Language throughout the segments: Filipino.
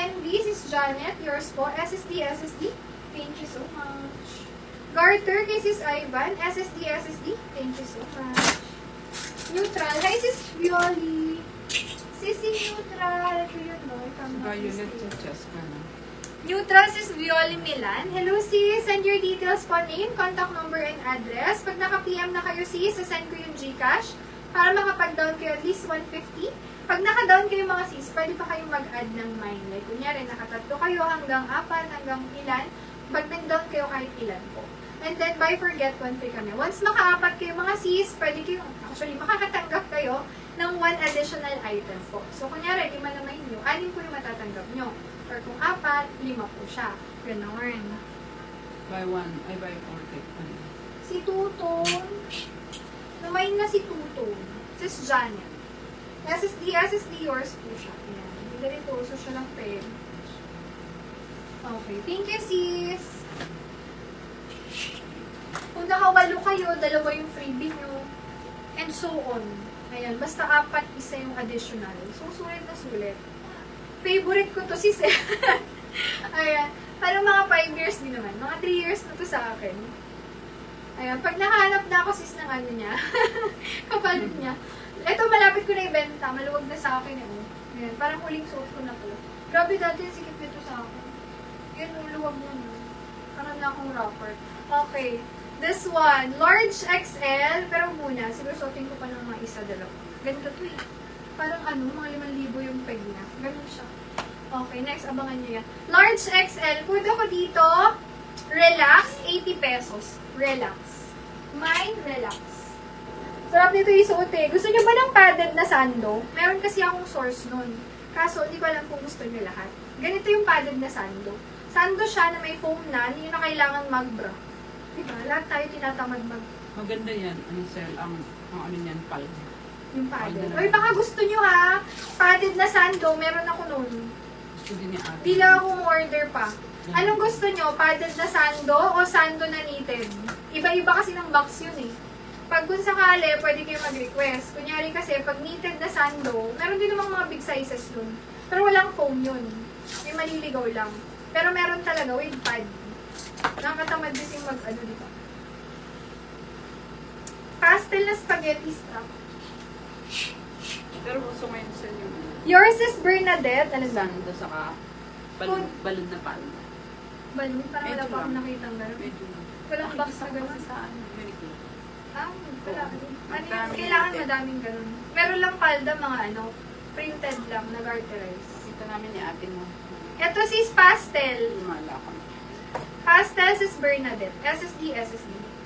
NB, Sis Janet, yours po. SSD. Thank you so much. Garter kay Sis Ivan, SSD. Thank you so much. Neutral, hi Sis Violi. Sisi Neutral, ito yun, no? Violet sa chest ka na. Neutral, Sis Violi Milan. Hello sis, send your details po, name, contact number, and address. Pag naka-PM na kayo sis, send ko yung GCash para makapag-down kayo at least 150. Pag naka-down kayo mga sis, pwede pa kayong mag-add ng mine. Like, kunyari, nakatatlo kayo hanggang 4, hanggang ilan. Pag nag-down kayo kahit ilan po. And then, by forget, 1 pay kami. Once maka-4 kayo mga sis, pwede kayo, actually, makakatanggap kayo ng 1 additional item po. So, kunyari, 5 naman nyo, 6 po yung matatanggap nyo. Or kung 4, 5 po siya. Ganon. Buy 1, I buy 4, take 1. Si Tuton. Lumayin na si Tuton. Sis Janet. SSD yours po siya. Ayan. Hindi ganito. So, siya lang pay. Okay. Thank you, sis. Kung nakawalo kayo, 2 yung freebie nyo. And so on. Ayan. Basta 4, isa yung additional. So, sulit na sulit. Favorite ko to, sis. Ayan. Parang mga 5 years din naman. Mga 3 years na to sa akin. Ayan. Pag nakahanap na ako, sis, ng ano niya. Kapalit niya. Ito, malapit ko na ibenta. Maluwag na sa akin. Ayan. Parang huling suot ko na to. Grabe dati yung sikip nito sa akin. Yan, luwag mo na. Parang na akong rapper. Okay. This one. Large XL. Pero muna, siguro suotin ko pa ng mga isa, 2. Ganito to eh. Parang mga 5,000 yung peg niya. Ganun siya. Okay, next, abangan nyo yan. Large XL. Kudo ko dito. Relax, 80 pesos. Relax. Mine, relax. Sarap nito isuot eh. Gusto nyo ba ng padded na sando? Meron kasi akong source nun. Kaso, hindi ko alam kung gusto nyo lahat. Ganito yung padded na sando. Sando siya na may foam na, hindi nyo na kailangan mag-bra. Diba? Lahat tayo tinatamad Maganda yan. Ang sell, ang ano yan, pal. yung padded. Uy, baka gusto nyo ha. Padded na sando, meron ako nun. Gusto din ni ate. Di lang akong order pa. Anong gusto nyo? Padded na sando o sando na knitted? Iba-iba kasi ng box yun eh. Pag kung sakali, pwede kayo mag-request. Kunyari kasi, pag knitted na sando, meron din namang mga big sizes dun. Pero walang foam yun. May maliligaw lang. Pero meron talaga with pad. Nakakatamad din yung mag-ano dito. Pastel na spaghetti strap. Pero gusto ngayon sa inyo. Yours is Bernadette. Ano ba? Sando saka balon na pal. Balloon? Parang wala Medyo pa akong lang. nakitang gano'n. Medyo. Walang box na gano'n. Sa ano, ganito. Wala. Ano yun? Madami Kailangan natin. madaming ganun. Meron lang palda, mga printed lang, nag-arterize. Ito namin ni ate mo. Ito sis Pastel. Lumala ka. Pastel sis Bernadette. SSD.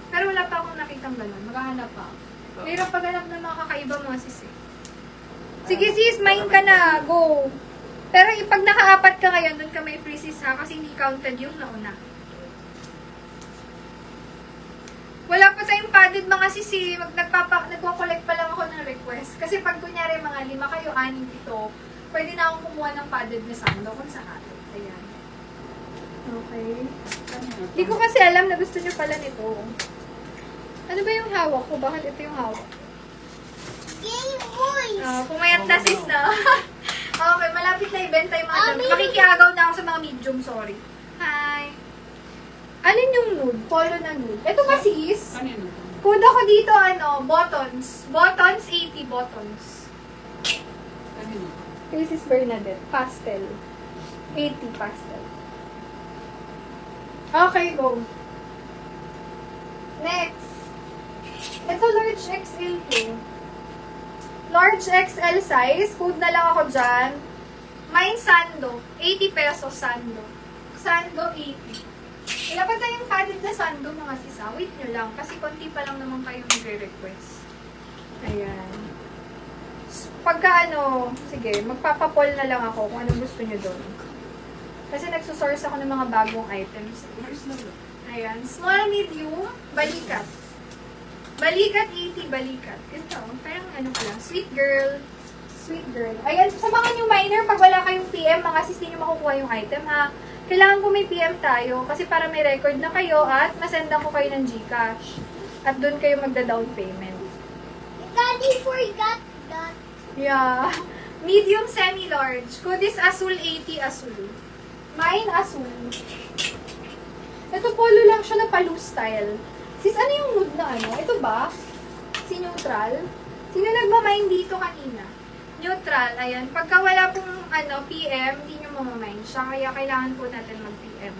Pero wala pa akong nakitang ganun. Maghahanap pa. Hirap paghanap ng mga kakaiba mga sis eh. Sige sis, main ka na. Go. Pero pag naka-4 ka ngayon, dun ka may free sis ha, kasi hindi counted yung nauna. Wala pa tayong padded mga sisi. Nagko-collect pa lang ako ng request. Kasi pag kunyari mga 5 kayo, 6, 7, pwede na akong kumuha ng padded na sando kung sakali. Ayan. Okay. Hindi ko kasi alam na gusto nyo pala nito. Ano ba yung hawak ko? Bakit ito yung hawak? Game Boy! Pumayat na sis na. Okay, malapit na ibenta yung mga damit. Makikiagaw na ako sa mga medium, sorry. Hi. Alin yung nude? Polo na nude. Ito ba sis? Kanino? Kuda ko dito, buttons. Buttons, 80 buttons. Kanino? Kay sis Bernadette. Pastel. 80 pastel. Okay, go. Next. Ito, large XL to. Large XL size. Code na lang ako dyan. Mine sando. 80 pesos sando. Sando, 80. Wala pa tayong padded na sando mga sisa. Wait nyo lang. Kasi konti pa lang naman kayo mag-request. Ayan. Pagka sige, magpapapol na lang ako kung anong gusto nyo doon. Kasi nagsusource ako ng mga bagong items. Where's na lo? Ayan. Small, medium, balikat. Balikat, 80, balikat. Ito, parang ko lang. Sweet girl. Sweet girl. Ayan, sa mga new miner, pag wala kayong PM, mga sis, nyo makukuha yung item, ha? Kailangan ko may PM tayo kasi para may record na kayo at masendan ko kayo ng GCash. At doon kayo magda-down payment. Daddy forgot that. Yeah. Medium, semi-large. Code is Azul 80 Azul. Mine Azul. Ito polo lang siya na pa-loose style. Sis, ano yung nude na ano? Ito ba? Si neutral? Sino nagmamind dito kanina? Neutral, ayan. Pagka wala pong PM, hindi nyo mamamind siya. Kaya kailangan po natin mag-PM.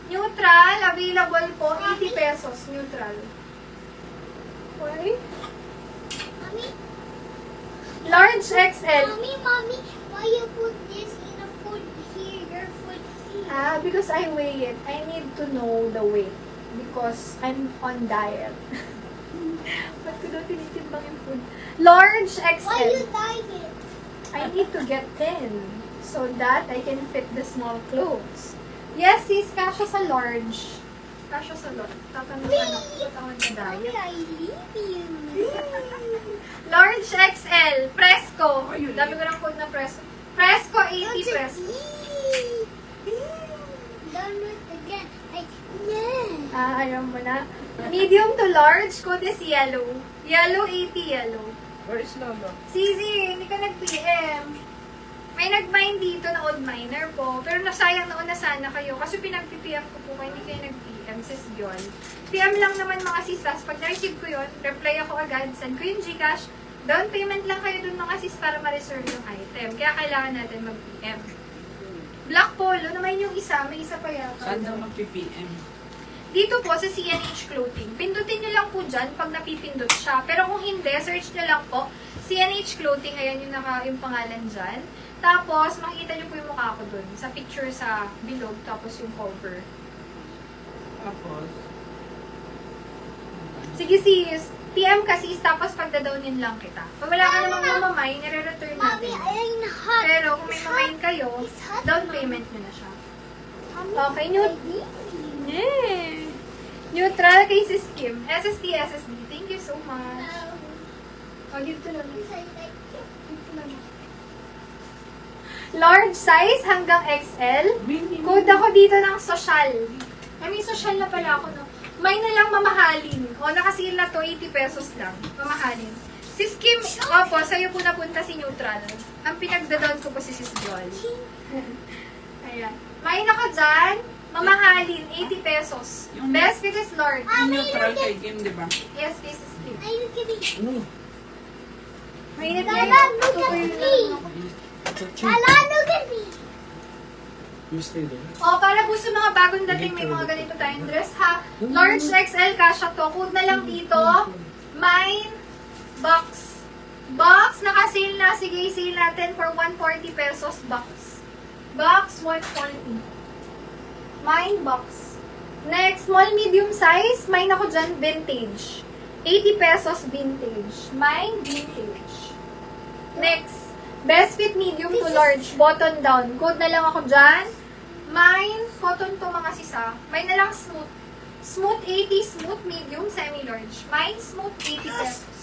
Neutral, available po, 80 pesos. Neutral. Okay? Mommy, Large XL. mommy, why you put this in a food here, your food here? Because I weigh it. I need to know the weight. Because I'm on diet. Ba't ko daw tinitimbang yung food? Large Why you XL. diet? I need to get thin. So that I can fit the small clothes. Yes, sis, kasha sa large. Kasha sa large. Tatanong anak ko, ba't ako Mommy, nagda-diet? I leave you. Large XL. Fresco. Oh, you Dami ko ng code na Fresco. Fresco, 80 Fresco. Done it again. No. Ayaw mo na. Medium to large, code is yellow. Yellow, 80 yellow. Where is Lolo? Zizi, hindi ka nag-PM. May nag-mine dito na old miner po. Pero nasayang nauna sana kayo. Kasi pinag-PM ko po kayo, hindi kayo nag-PM. Sis yun. PM lang naman mga sistas. Pag na-receive ko yun, reply ako agad. Send ko yung Gcash. Down payment lang kayo dun mga sis para ma-reserve yung item. Kaya kailangan natin mag-PM. Black polo, naman yung isa. May isa pa yata. Saan daw mag-PPM? Dito po sa CNH Clothing. Pindutin nyo lang po dyan pag napipindot siya. Pero kung hindi, search nyo lang po. CNH Clothing, ayan yung pangalan dyan. Tapos, makikita nyo po yung mukha ko dun. Sa picture sa bilog, tapos yung cover. Tapos, Sige sis, PM ka sis, tapos pagdadownin lang kita. Pag wala ka namang mamamay, nire-return Mommy, natin. I'm hot. Pero kung may mamayin kayo, It's hot. down payment nyo na siya. Mommy, Okay, I Newt. leave you. Yeah. Neutral kay sis Kim. SSD. Thank you so much. Oh, dito lang. Because I like you. Dito lang. Large size hanggang XL. minimum. Code ako dito ng social. May social na pala ako, no? May na lang mamahalin. O, nakasil na to, 80 pesos lang. Mamahalin. Sis Kim, opo, sa'yo po napunta si Neutral. Ang pinagdadown ko po si Sis Jolly. Ayan. May na ka dyan, mamahalin, 80 pesos. Yung- Best fit is large. Yung neutral kay Kim, di ba? Yes, this is Kim. Are you kidding? Mainit na Lala, yun. look at Tutuloy me. lang ako. Lala, look at me. You stay there. O, para po sa mga bagong dating, may mga ganito tayong dress, ha? Large XL, kasha to. Code na lang dito. Mine, box. Box, naka-sale na. Sige, sale natin for 140 pesos box. Box, 140. Mine, box. Next, small, medium size. Mine ako dyan, vintage. 80 pesos vintage. Mine, vintage. Next, best fit medium to large, button down. Code na lang ako dyan. Mine, cotton to mga sisa. Mine na lang smooth. Smooth 80, smooth medium, semi-large. Mine, smooth 80 pesos.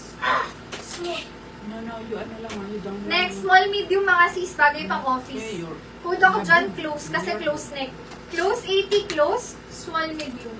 Smooth. No, you ano lang, you don't Next, small medium mga sis, bagay pang office. Okay, Code ako dyan, close, kasi close neck. Close 80, close, small medium.